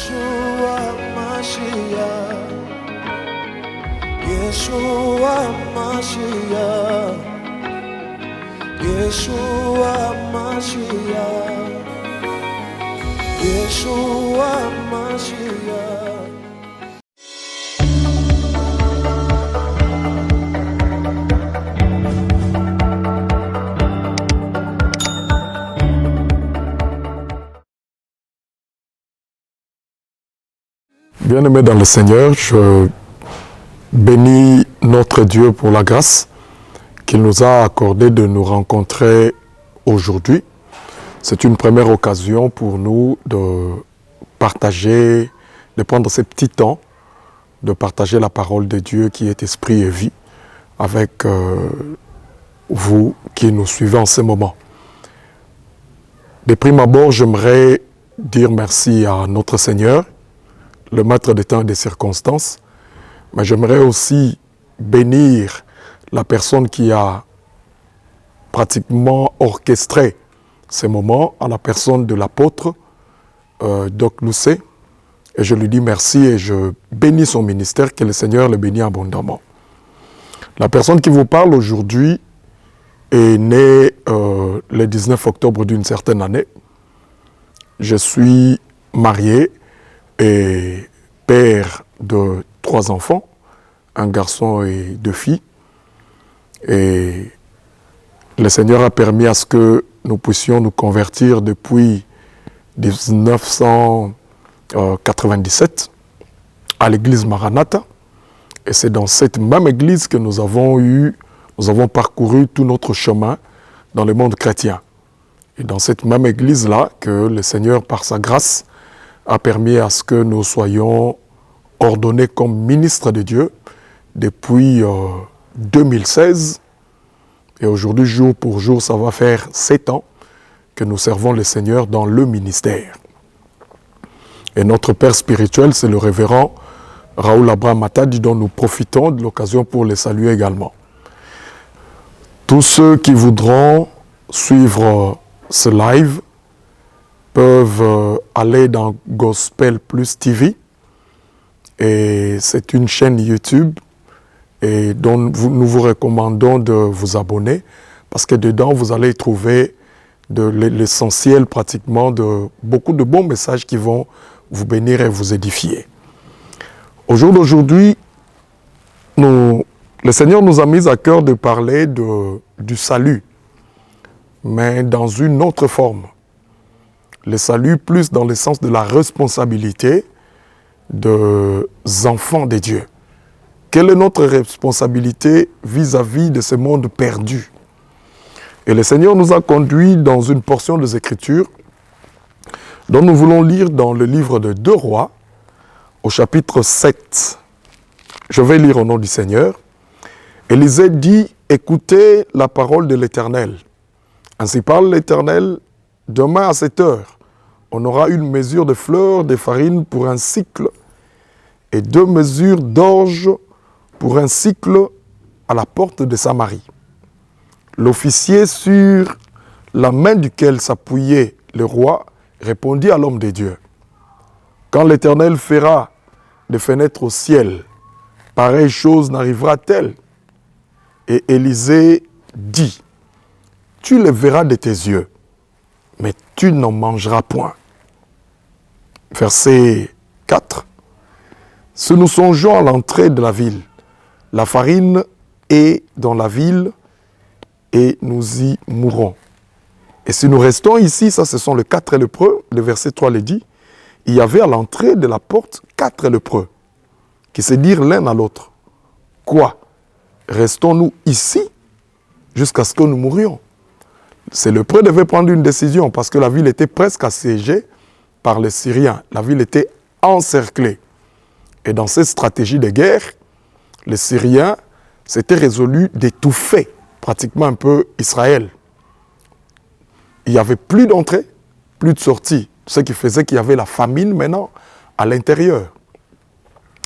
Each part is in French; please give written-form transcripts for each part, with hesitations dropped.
Yeshua Mashiach, Yeshua Mashiach, Yeshua Mashiach, Yeshua Mashiach. Bien-aimés dans le Seigneur, je bénis notre Dieu pour la grâce qu'il nous a accordée de nous rencontrer aujourd'hui. C'est une première occasion pour nous de partager, de prendre ces petits temps, de partager la parole de Dieu qui est esprit et vie avec vous qui nous suivez en ce moment. De prime abord, j'aimerais dire merci à notre Seigneur, le maître des temps et des circonstances, mais j'aimerais aussi bénir la personne qui a pratiquement orchestré ces moments, à la personne de l'apôtre Doc Lucé, et je lui dis merci et je bénis son ministère, que le Seigneur le bénisse abondamment. La personne qui vous parle aujourd'hui est née le 19 octobre d'une certaine année. Je suis marié et père de 3 enfants, un garçon et 2 filles. Et le Seigneur a permis à ce que nous puissions nous convertir depuis 1997 à l'église Maranatha. Et c'est dans cette même église que nous avons parcouru tout notre chemin dans le monde chrétien. Et dans cette même église-là que le Seigneur, par sa grâce, a permis à ce que nous soyons ordonnés comme ministres de Dieu depuis 2016. Et aujourd'hui, jour pour jour, ça va faire 7 ans que nous servons le Seigneur dans le ministère. Et notre père spirituel, c'est le révérend Raoul Abraham Matadi, dont nous profitons de l'occasion pour le saluer également. Tous ceux qui voudront suivre ce live peuvent aller dans Gospel Plus TV, et c'est une chaîne YouTube et dont nous vous recommandons de vous abonner, parce que dedans vous allez trouver l'essentiel pratiquement de beaucoup de bons messages qui vont vous bénir et vous édifier. Au jour d'aujourd'hui, le Seigneur nous a mis à cœur de parler du salut, mais dans une autre forme. Le salut plus dans le sens de la responsabilité des enfants de Dieu. Quelle est notre responsabilité vis-à-vis de ce monde perdu? Et le Seigneur nous a conduits dans une portion des Écritures dont nous voulons lire dans le livre de 2 Rois, au chapitre 7. Je vais lire au nom du Seigneur. Élisée dit, « Écoutez la parole de l'Éternel. Ainsi parle l'Éternel, demain à cette heure, on aura 1 mesure de fleur de farine pour 1 cycle et 2 mesures d'orge pour 1 cycle à la porte de Samarie. » L'officier sur la main duquel s'appuyait le roi répondit à l'homme de Dieu, « Quand l'Éternel fera des fenêtres au ciel, pareille chose n'arrivera-t-elle? » Et Élisée dit, « Tu le verras de tes yeux, mais tu n'en mangeras point. » Verset 4. « Si nous songeons à l'entrée de la ville, la farine est dans la ville et nous y mourrons. Et si nous restons ici, ça ce sont les 4 lépreux, le verset 3 le dit, il y avait à l'entrée de la porte 4 lépreux qui se dirent l'un à l'autre, « Quoi? Restons-nous ici jusqu'à ce que nous mourions? » Ces lépreux devaient prendre une décision parce que la ville était presque assiégée par les Syriens. La ville était encerclée. Et dans cette stratégie de guerre, les Syriens s'étaient résolus d'étouffer pratiquement un peu Israël. Il n'y avait plus d'entrée, plus de sortie. Ce qui faisait qu'il y avait la famine maintenant à l'intérieur.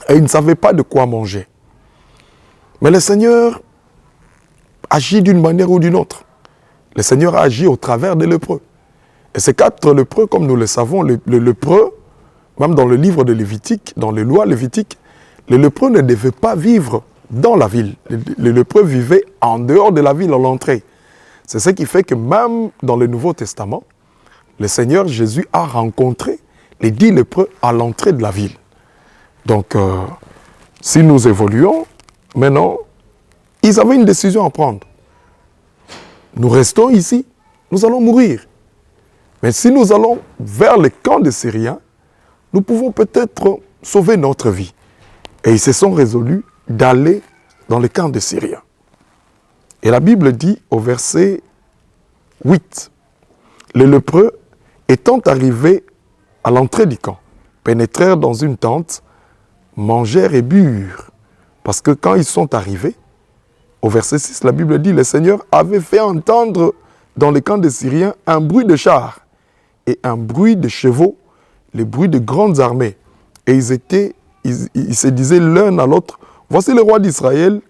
Et ils ne savaient pas de quoi manger. Mais le Seigneur agit d'une manière ou d'une autre. Le Seigneur a agi au travers des lépreux. Et ces 4 lépreux, comme nous le savons, le lépreux même dans le livre de Lévitique, dans les lois lévitiques, les lépreux ne devaient pas vivre dans la ville. Les lépreux vivaient en dehors de la ville, à l'entrée. C'est ce qui fait que même dans le Nouveau Testament, le Seigneur Jésus a rencontré les 10 lépreux à l'entrée de la ville. Donc, si nous évoluons, maintenant, ils avaient une décision à prendre. Nous restons ici, nous allons mourir. Mais si nous allons vers le camp des Syriens, nous pouvons peut-être sauver notre vie. Et ils se sont résolus d'aller dans le camp des Syriens. Et la Bible dit au verset 8, « Les lépreux, étant arrivés à l'entrée du camp, pénétrèrent dans une tente, mangèrent et burent. » Parce que quand ils sont arrivés, au verset 6, la Bible dit, « Le Seigneur avait fait entendre dans le camp des Syriens un bruit de chars et un bruit de chevaux, le bruit de grandes armées. » Et ils se disaient l'un à l'autre, « Voici le roi d'Israël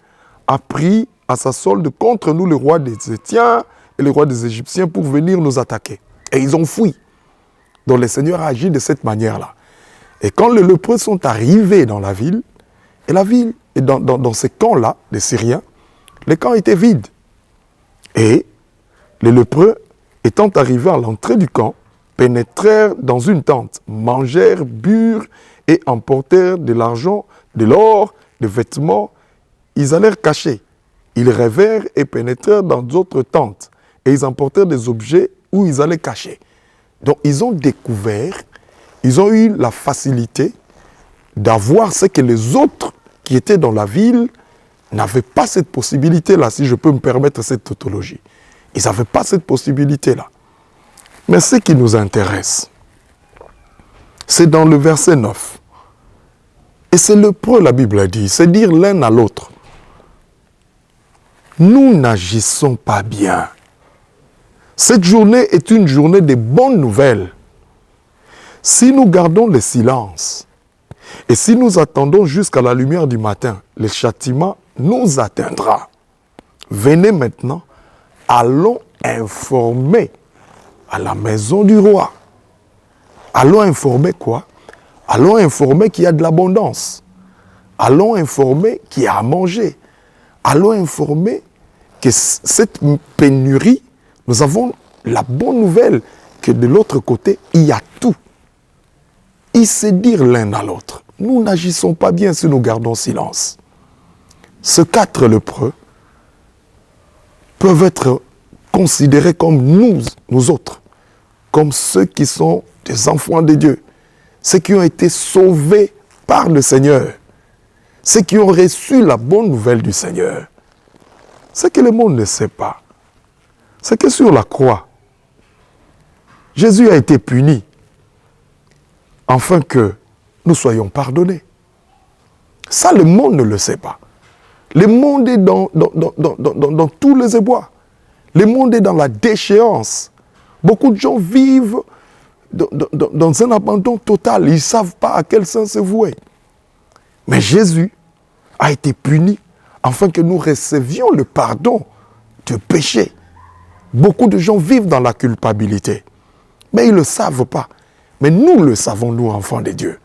a pris à sa solde contre nous le roi des Étiens et le roi des Égyptiens pour venir nous attaquer. » Et ils ont fui. Donc le Seigneur a agi de cette manière-là. Et quand les lépreux sont arrivés dans la ville, et la ville, et dans ces camps-là, les Syriens, les camps étaient vides. Et les lépreux, étant arrivés à l'entrée du camp, pénétrèrent dans une tente, mangèrent, burent et emportèrent de l'argent, de l'or, des vêtements. Ils allèrent cacher. Ils rêvèrent et pénétrèrent dans d'autres tentes. Et ils emportèrent des objets où ils allaient cacher. Donc ils ont découvert, ils ont eu la facilité d'avoir ce que les autres qui étaient dans la ville n'avaient pas cette possibilité-là, si je peux me permettre cette tautologie. Ils n'avaient pas cette possibilité-là. Mais ce qui nous intéresse, c'est dans le verset 9. Et c'est lépreux, la Bible a dit, c'est dire l'un à l'autre, nous n'agissons pas bien. Cette journée est une journée de bonnes nouvelles. Si nous gardons le silence et si nous attendons jusqu'à la lumière du matin, le châtiment nous atteindra. Venez maintenant, allons informer à la maison du roi. Allons informer quoi? Allons informer qu'il y a de l'abondance. Allons informer qu'il y a à manger. Allons informer que cette pénurie, nous avons la bonne nouvelle que de l'autre côté, il y a tout. Ils se dirent l'un à l'autre, nous n'agissons pas bien si nous gardons silence. Ces 4 lépreux peuvent être considérés comme nous autres, comme ceux qui sont des enfants de Dieu, ceux qui ont été sauvés par le Seigneur, ceux qui ont reçu la bonne nouvelle du Seigneur. Ce que le monde ne sait pas, c'est que sur la croix, Jésus a été puni afin que nous soyons pardonnés. Ça, le monde ne le sait pas. Le monde est dans tous les ébouas. Le monde est dans la déchéance. Beaucoup de gens vivent dans un abandon total. Ils ne savent pas à quel sens se vouer. Mais Jésus a été puni afin que nous recevions le pardon du péché. Beaucoup de gens vivent dans la culpabilité. Mais ils ne le savent pas. Mais nous le savons, nous, enfants de Dieu.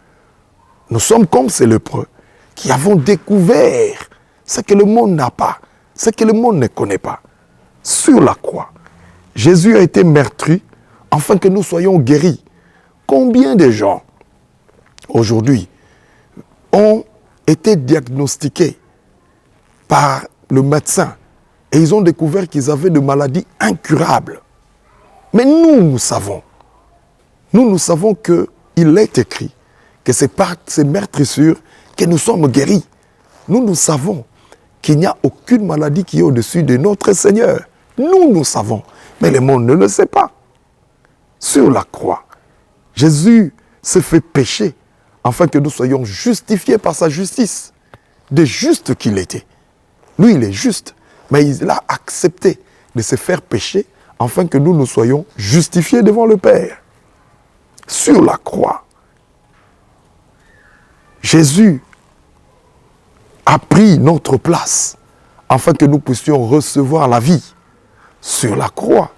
Nous sommes comme ces lépreux qui avons découvert ce que le monde n'a pas, ce que le monde ne connaît pas. Sur la croix, Jésus a été meurtri afin que nous soyons guéris. Combien de gens, aujourd'hui, ont été diagnostiqués par le médecin et ils ont découvert qu'ils avaient des maladies incurables. Mais nous savons qu'il est écrit que c'est par ces meurtrissures que nous sommes guéris. Nous savons qu'il n'y a aucune maladie qui est au-dessus de notre Seigneur. Nous savons, mais le monde ne le sait pas. Sur la croix, Jésus s'est fait pécher afin que nous soyons justifiés par sa justice. De juste qu'il était. Lui, il est juste, mais il a accepté de se faire pécher afin que nous soyons justifiés devant le Père. Sur la croix, Jésus a pris notre place afin que nous puissions recevoir la vie. Sur la croix,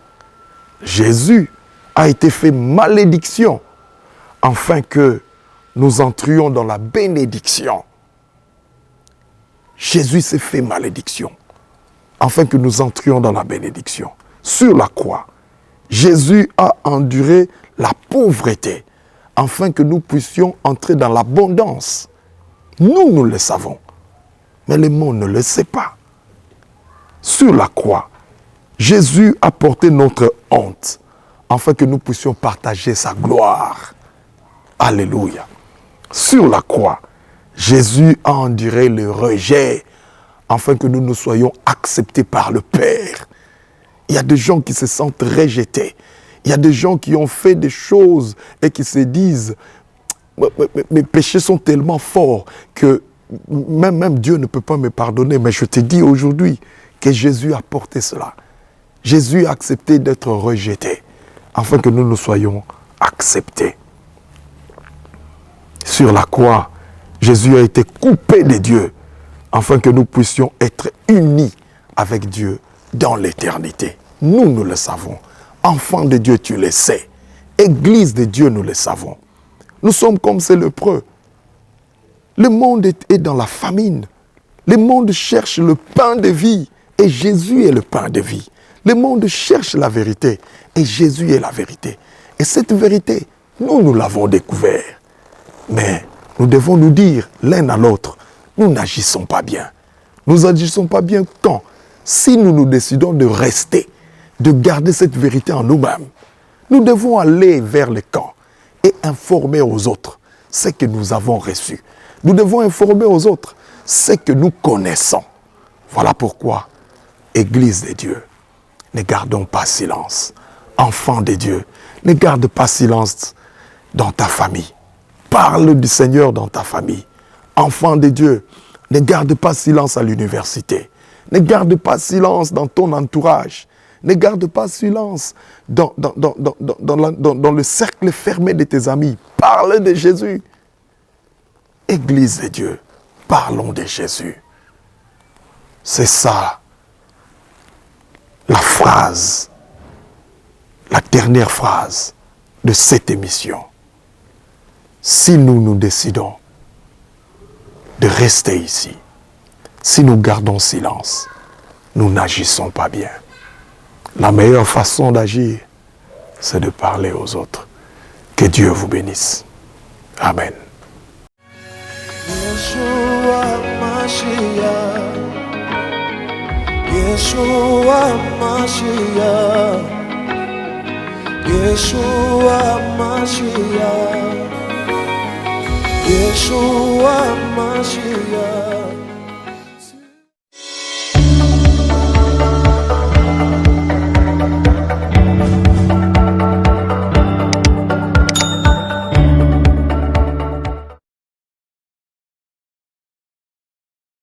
Jésus a été fait malédiction afin que nous entrions dans la bénédiction. Jésus s'est fait malédiction, afin que nous entrions dans la bénédiction. Sur la croix, Jésus a enduré la pauvreté, afin que nous puissions entrer dans l'abondance. Nous le savons, mais le monde ne le sait pas. Sur la croix, Jésus a porté notre honte, afin que nous puissions partager sa gloire. Alléluia. Sur la croix, Jésus a enduré le rejet, afin que nous soyons acceptés par le Père. Il y a des gens qui se sentent rejetés. Il y a des gens qui ont fait des choses et qui se disent « Mes péchés sont tellement forts que même Dieu ne peut pas me pardonner. » Mais je te dis aujourd'hui que Jésus a porté cela. Jésus a accepté d'être rejeté, afin que nous soyons acceptés. Sur la croix, Jésus a été coupé de Dieu, afin que nous puissions être unis avec Dieu dans l'éternité. Nous le savons. Enfants de Dieu, tu le sais. Église de Dieu, nous le savons. Nous sommes comme ces lépreux. Le monde est dans la famine. Le monde cherche le pain de vie et Jésus est le pain de vie. Le monde cherche la vérité et Jésus est la vérité. Et cette vérité, nous l'avons découvert. Mais nous devons nous dire l'un à l'autre, nous n'agissons pas bien. Nous n'agissons pas bien quand? Si nous décidons de rester, de garder cette vérité en nous-mêmes, nous devons aller vers le camp et informer aux autres ce que nous avons reçu. Nous devons informer aux autres ce que nous connaissons. Voilà pourquoi, Église de Dieu, ne gardons pas silence. Enfants de Dieu, ne garde pas silence dans ta famille. Parle du Seigneur dans ta famille. Enfants de Dieu, ne garde pas silence à l'université. Ne garde pas silence dans ton entourage. Ne garde pas silence dans le cercle fermé de tes amis. Parle de Jésus. Église de Dieu, parlons de Jésus. C'est ça, la phrase, la dernière phrase de cette émission. Si nous décidons de rester ici, si nous gardons silence, nous n'agissons pas bien. La meilleure façon d'agir, c'est de parler aux autres. Que Dieu vous bénisse. Amen. Yeshua Mashiach, Yeshua Mashiach, Yeshua Mashiach, Yeshua Mashiach.